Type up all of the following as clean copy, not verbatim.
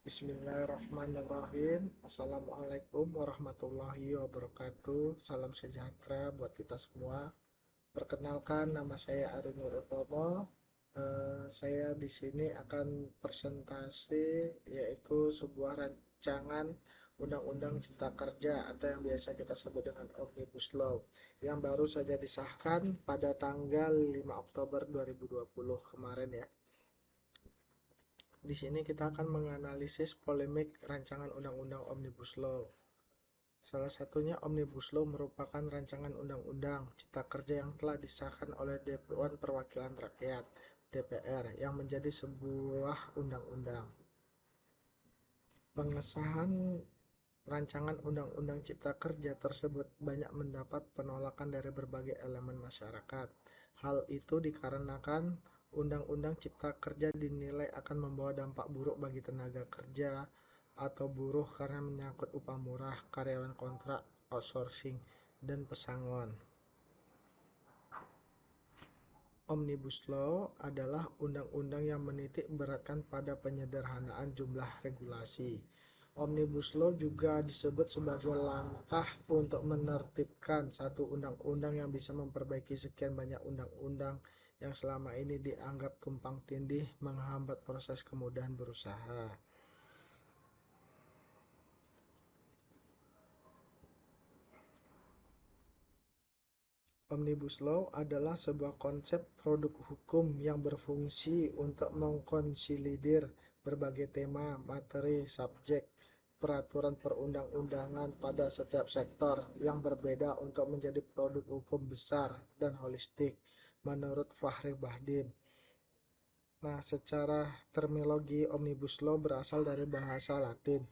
Bismillahirrahmanirrahim. Assalamualaikum warahmatullahi wabarakatuh. Salam sejahtera buat kita semua. Perkenalkan, nama saya Ari Nur Utomo. Saya di sini akan presentasi yaitu sebuah rancangan Undang-Undang Cipta Kerja atau yang biasa kita sebut dengan Omnibus Law yang baru saja disahkan pada tanggal 5 Oktober 2020 kemarin ya. Di sini kita akan menganalisis polemik rancangan Undang-Undang Omnibus Law. Salah satunya Omnibus Law merupakan rancangan Undang-Undang Cipta Kerja yang telah disahkan oleh Dewan Perwakilan Rakyat (DPR) yang menjadi sebuah undang-undang. Pengesahan rancangan Undang-Undang Cipta Kerja tersebut banyak mendapat penolakan dari berbagai elemen masyarakat. Hal itu dikarenakan Undang-Undang Cipta Kerja dinilai akan membawa dampak buruk bagi tenaga kerja atau buruh karena menyangkut upah murah, karyawan kontrak, outsourcing, dan pesangon. Omnibus Law adalah undang-undang yang menitik beratkan pada penyederhanaan jumlah regulasi. Omnibus Law juga disebut sebagai langkah untuk menertibkan satu undang-undang yang bisa memperbaiki sekian banyak undang-undang yang selama ini dianggap tumpang tindih menghambat proses kemudahan berusaha. Omnibus Law adalah sebuah konsep produk hukum yang berfungsi untuk mengkonsolidir berbagai tema, materi, subjek, peraturan perundang-undangan pada setiap sektor yang berbeda untuk menjadi produk hukum besar dan holistik, menurut Fahri Bahdim. Nah, secara terminologi, Omnibus Law berasal dari bahasa Latin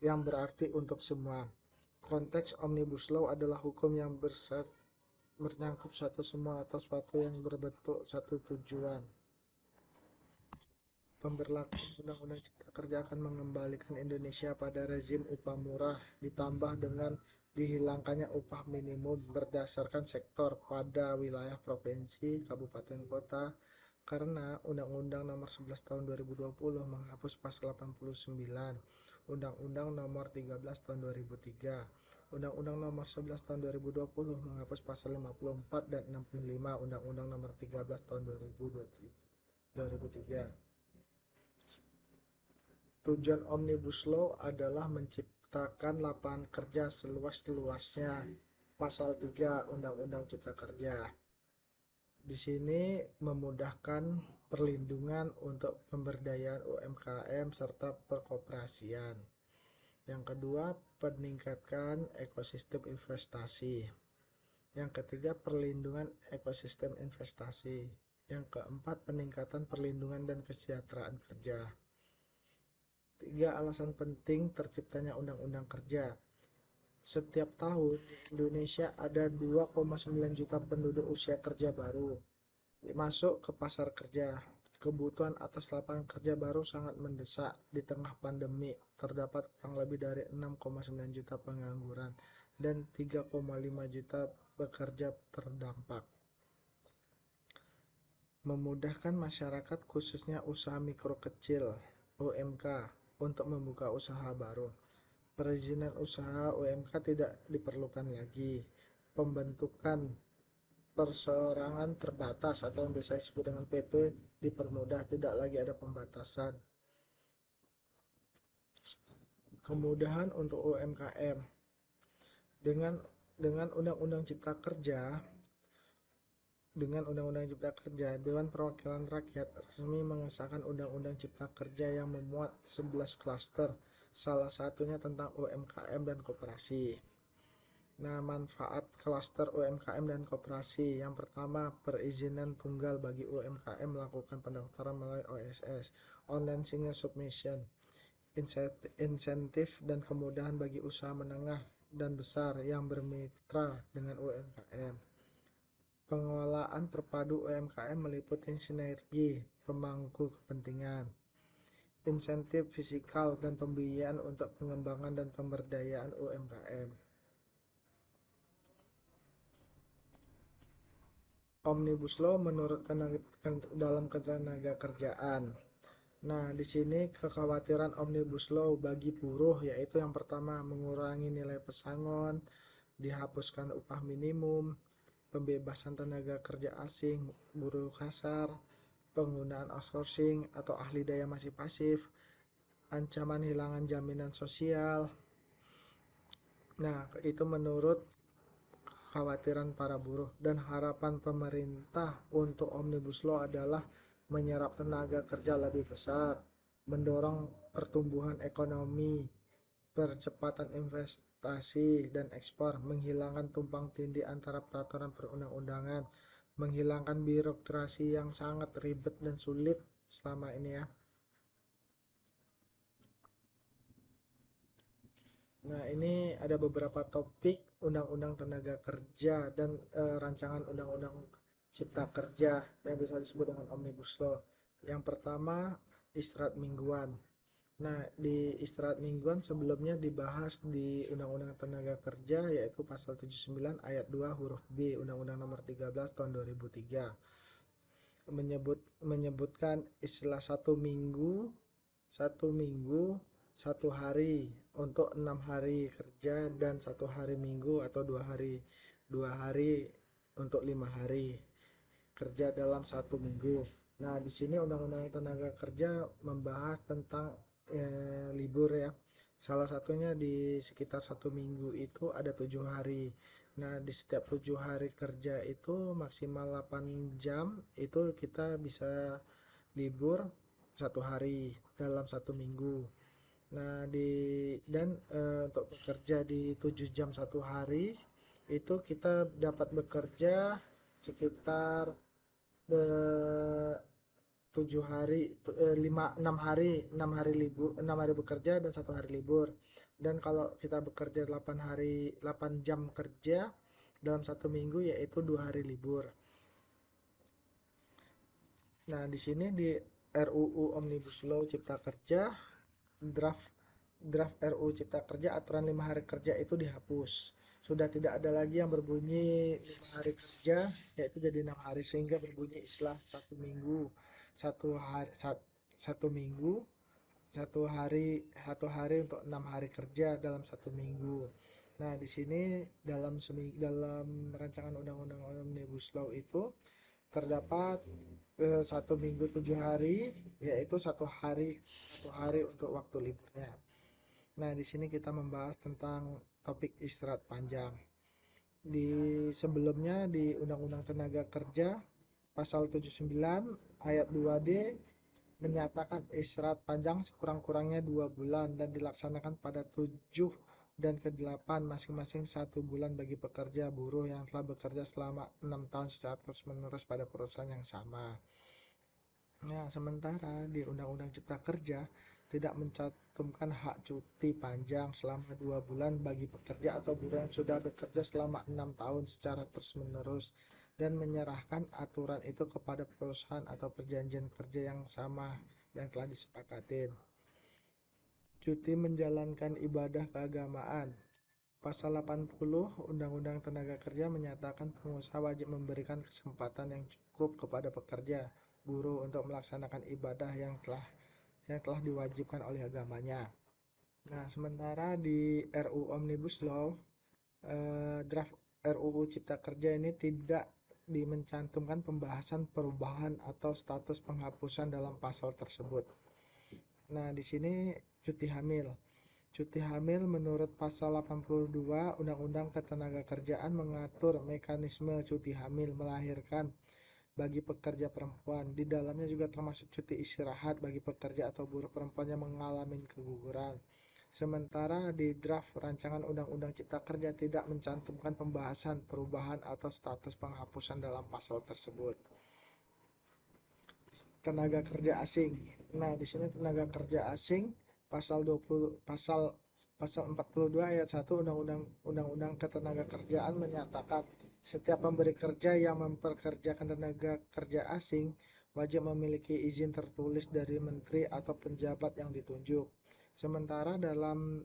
yang berarti untuk semua. Konteks Omnibus Law adalah hukum yang menyangkut suatu semua atau suatu yang berbentuk satu tujuan. Pemberlakuan Undang-Undang Cipta Kerja akan mengembalikan Indonesia pada rezim upah murah ditambah dengan dihilangkannya upah minimum berdasarkan sektor pada wilayah provinsi, kabupaten, kota karena Undang-Undang Nomor 11 Tahun 2020 menghapus pasal 89, Undang-Undang Nomor 13 Tahun 2003, Undang-Undang Nomor 11 Tahun 2020 menghapus pasal 54 dan 65 Undang-Undang Nomor 13 Tahun 2003. Tujuan Omnibus Law adalah menciptakan lapangan kerja seluas-luasnya. Pasal 3 Undang-Undang Cipta Kerja. Di sini memudahkan perlindungan untuk pemberdayaan UMKM serta perkoperasian. Yang kedua, peningkatan ekosistem investasi. Yang ketiga, perlindungan ekosistem investasi. Yang keempat, peningkatan perlindungan dan kesejahteraan kerja. 3 alasan penting terciptanya Undang-Undang Kerja. Setiap tahun di Indonesia ada 2,9 juta penduduk usia kerja baru masuk ke pasar kerja. Kebutuhan atas lapangan kerja baru sangat mendesak di tengah pandemi. Terdapat kurang lebih dari 6,9 juta pengangguran dan 3,5 juta pekerja terdampak. Memudahkan masyarakat khususnya usaha mikro kecil (UMK) untuk membuka usaha baru. Perizinan usaha UMK tidak diperlukan lagi. Pembentukan perseorangan terbatas atau yang biasa disebut dengan PP dipermudah, tidak lagi ada pembatasan. Kemudahan untuk UMKM. Dengan Undang-Undang Cipta Kerja, Dewan Perwakilan Rakyat resmi mengesahkan Undang-Undang Cipta Kerja yang memuat 11 klaster, salah satunya tentang UMKM dan koperasi. Nah, manfaat klaster UMKM dan koperasi. Yang pertama, perizinan tunggal bagi UMKM melakukan pendaftaran melalui OSS, Online Single Submission, insentif dan kemudahan bagi usaha menengah dan besar yang bermitra dengan UMKM. Pengelolaan terpadu UMKM meliputi sinergi pemangku kepentingan, insentif fiskal dan pembiayaan untuk pengembangan dan pemberdayaan UMKM. Omnibus Law menurut dalam ketenaga kerjaan. Nah, di sini kekhawatiran Omnibus Law bagi buruh yaitu yang pertama mengurangi nilai pesangon, dihapuskan upah minimum, pembebasan tenaga kerja asing, buruh kasar, penggunaan outsourcing atau ahli daya masih pasif, ancaman hilangan jaminan sosial. Nah, itu menurut kekhawatiran para buruh, dan harapan pemerintah untuk Omnibus Law adalah menyerap tenaga kerja lebih besar, mendorong pertumbuhan ekonomi, percepatan investasi dan ekspor, menghilangkan tumpang tindih antara peraturan perundang-undangan, menghilangkan birokrasi yang sangat ribet dan sulit selama ini ya. Nah, ini ada beberapa topik undang-undang tenaga kerja dan rancangan undang-undang cipta kerja yang bisa disebut dengan Omnibus Law. Yang pertama, istirahat mingguan. Nah, di istirahat mingguan sebelumnya dibahas di Undang-Undang Tenaga Kerja yaitu pasal 79 ayat 2 huruf B Undang-Undang Nomor 13 tahun 2003, menyebutkan istilah satu minggu 1 hari untuk 6 hari kerja dan 1 hari minggu atau 2 hari untuk 5 hari kerja dalam 1 minggu. Nah, di sini Undang-Undang Tenaga Kerja membahas tentang libur ya. Salah satunya di sekitar 1 minggu itu ada 7 hari. Nah, di setiap 7 hari kerja itu maksimal 8 jam itu kita bisa libur 1 hari dalam 1 minggu. Nah, untuk bekerja di 7 jam 1 hari itu kita dapat bekerja sekitar eh, 7 hari, 6 hari libur, 6 hari bekerja dan 1 hari libur. Dan kalau kita bekerja 8 jam kerja dalam 1 minggu yaitu 2 hari libur. Nah, di sini di RUU Omnibus Law Cipta Kerja, draft draft RUU Cipta Kerja aturan 5 hari kerja itu dihapus. Sudah tidak ada lagi yang berbunyi 5 hari kerja, yaitu jadi 6 hari, sehingga berbunyi istilah 1 minggu, 1 hari, 1 minggu, 1 hari untuk 6 hari kerja dalam 1 minggu. Nah, di sini dalam rancangan undang-undang Omnibus Law itu terdapat 1 minggu 7 hari, yaitu 1 hari untuk waktu liburnya. Nah, di sini kita membahas tentang topik istirahat panjang. Di sebelumnya di Undang-Undang Tenaga Kerja pasal 79 ayat 2D menyatakan istirahat panjang sekurang-kurangnya 2 bulan dan dilaksanakan pada 7 dan ke-8 masing-masing 1 bulan bagi pekerja buruh yang telah bekerja selama 6 tahun secara terus-menerus pada perusahaan yang sama. Nah, sementara di Undang-Undang Cipta Kerja tidak mencantumkan hak cuti panjang selama 2 bulan bagi pekerja atau buruh yang sudah bekerja selama 6 tahun secara terus-menerus, dan menyerahkan aturan itu kepada perusahaan atau perjanjian kerja yang sama yang telah disepakati. Cuti menjalankan ibadah keagamaan. Pasal 80 Undang-Undang Tenaga Kerja menyatakan pengusaha wajib memberikan kesempatan yang cukup kepada pekerja buruh untuk melaksanakan ibadah yang telah diwajibkan oleh agamanya. Nah, sementara di RUU Omnibus Law, draft RUU Cipta Kerja ini tidak mencantumkan pembahasan perubahan atau status penghapusan dalam pasal tersebut. Nah, di sini cuti hamil. Cuti hamil menurut pasal 82 Undang-Undang Ketenagakerjaan mengatur mekanisme cuti hamil melahirkan bagi pekerja perempuan. Di dalamnya juga termasuk cuti istirahat bagi pekerja atau buruh perempuan yang mengalami keguguran. Sementara di draft rancangan Undang-Undang Cipta Kerja tidak mencantumkan pembahasan perubahan atau status penghapusan dalam pasal tersebut. Tenaga kerja asing. Nah, di sini tenaga kerja asing pasal 42 ayat 1 Undang-Undang Ketenagakerjaan menyatakan setiap pemberi kerja yang memperkerjakan tenaga kerja asing wajib memiliki izin tertulis dari menteri atau penjabat yang ditunjuk. Sementara dalam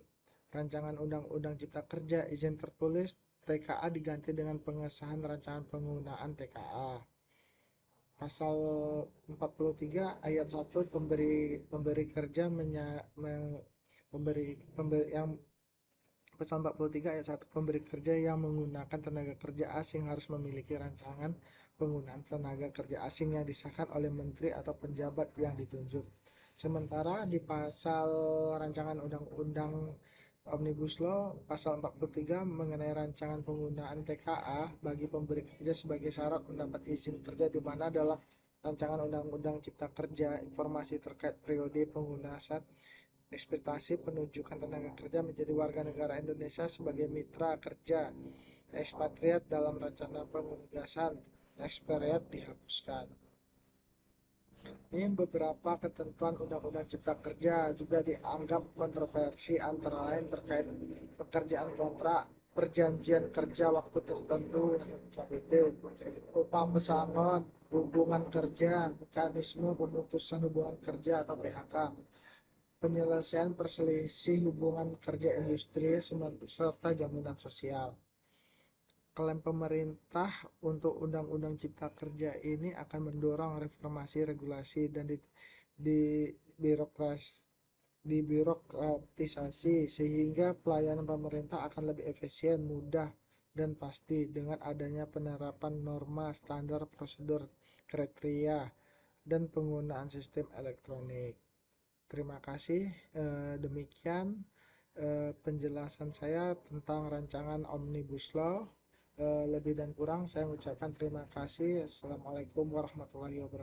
rancangan Undang-Undang Cipta Kerja, izin tertulis TKA diganti dengan pengesahan rancangan penggunaan TKA. Pasal 43 ayat 1 pemberi kerja memberi yang Pasal 43 ayat 1 pemberi kerja yang menggunakan tenaga kerja asing harus memiliki rancangan penggunaan tenaga kerja asing yang disahkan oleh menteri atau penjabat yang ditunjuk. Sementara di pasal rancangan undang-undang Omnibus Law pasal 43 mengenai rancangan penggunaan TKA bagi pemberi kerja sebagai syarat mendapat izin kerja, di mana dalam rancangan undang-undang Cipta Kerja informasi terkait periode penggunaan ekspektasi penunjukan tenaga kerja menjadi warga negara Indonesia sebagai mitra kerja ekspatriat dalam rencana penugasan ekspatriat dihapuskan. Ini beberapa ketentuan Undang-Undang Cipta Kerja juga dianggap kontroversi, antara lain terkait pekerjaan kontrak, perjanjian kerja waktu tertentu KPT, upah pesangon, hubungan kerja, mekanisme pemutusan hubungan kerja atau PHK, penyelesaian perselisih hubungan kerja industri, serta jaminan sosial. Klaim pemerintah untuk Undang-Undang Cipta Kerja ini akan mendorong reformasi regulasi dan di birokratisasi sehingga pelayanan pemerintah akan lebih efisien, mudah, dan pasti dengan adanya penerapan norma, standar, prosedur, kriteria, dan penggunaan sistem elektronik. Terima kasih. Demikian penjelasan saya tentang rancangan Omnibus Law. Lebih dan kurang saya mengucapkan terima kasih. Assalamualaikum warahmatullahi wabarakatuh.